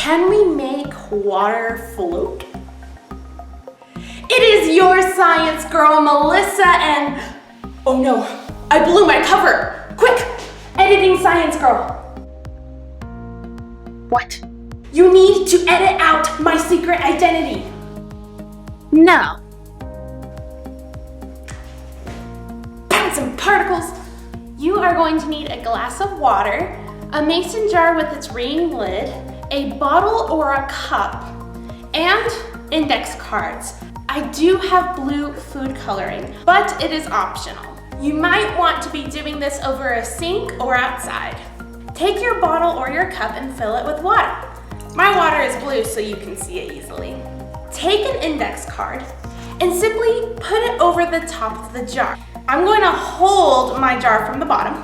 Can we make water float? It is your science girl, Melissa, and oh no, I blew my cover. Quick, editing science girl. What? You need to edit out my secret identity. No. Bouncing particles. You are going to need a glass of water, a mason jar with its ring lid, a bottle or a cup, and index cards. I do have blue food coloring, but it is optional. You might want to be doing this over a sink or outside. Take your bottle or your cup and fill it with water. My water is blue so you can see it easily. Take an index card and simply put it over the top of the jar. I'm going to hold my jar from the bottom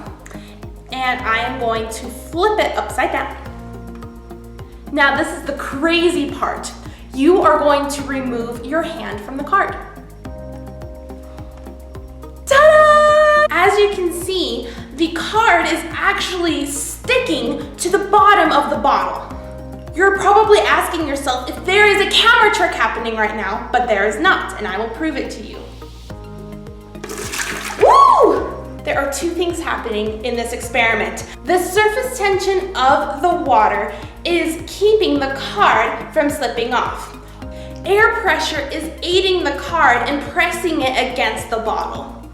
and I am going to flip it upside down. Now this is the crazy part. You are going to remove your hand from the card. Ta-da! As you can see, the card is actually sticking to the bottom of the bottle. You're probably asking yourself if there is a camera trick happening right now, but there is not, and I will prove it to you. Woo! There are two things happening in this experiment. The surface tension of the water is keeping the card from slipping off. Air pressure is aiding the card and pressing it against the bottle.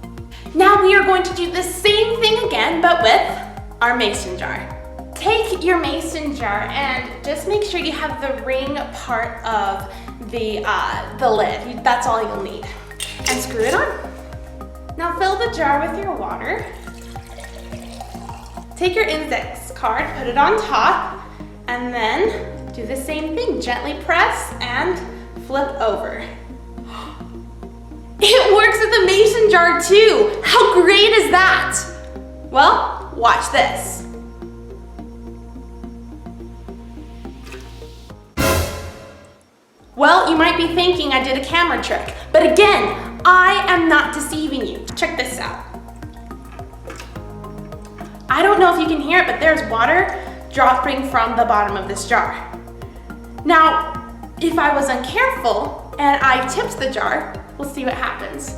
Now we are going to do the same thing again, but with our mason jar. Take your mason jar and just make sure you have the ring part of the lid. That's all you'll need. And screw it on. Now fill the jar with your water. Take your index card, put it on top, and then do the same thing. Gently press and flip over. It works with the mason jar too. How great is that? Well, watch this. Well, you might be thinking I did a camera trick, but again, I am not deceiving you. Check this out. I don't know if you can hear it, but there's water dropping from the bottom of this jar. Now, if I was uncareful and I tipped the jar, we'll see what happens.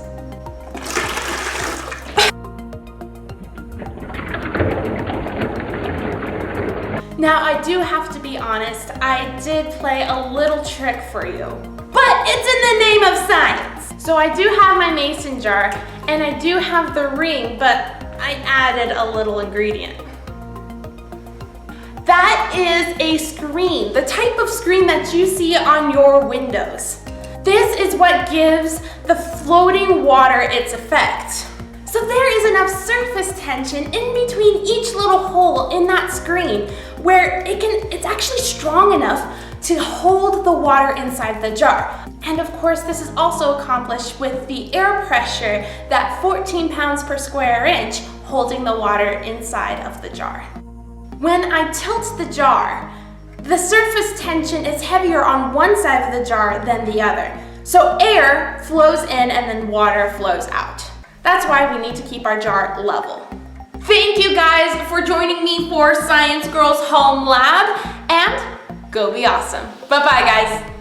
Now, I do have to be honest, I did play a little trick for you, but it's in the name of science. So I do have my mason jar and I do have the ring, but I added a little ingredient. That is a screen, the type of screen that you see on your windows. This is what gives the floating water its effect. So there is enough surface tension in between each little hole in that screen where it's actually strong enough to hold the water inside the jar. And of course, this is also accomplished with the air pressure, that 14 pounds per square inch, holding the water inside of the jar. When I tilt the jar, the surface tension is heavier on one side of the jar than the other. So air flows in and then water flows out. That's why we need to keep our jar level. Thank you guys for joining me for Science Girls Home Lab, and go be awesome. Bye-bye, guys.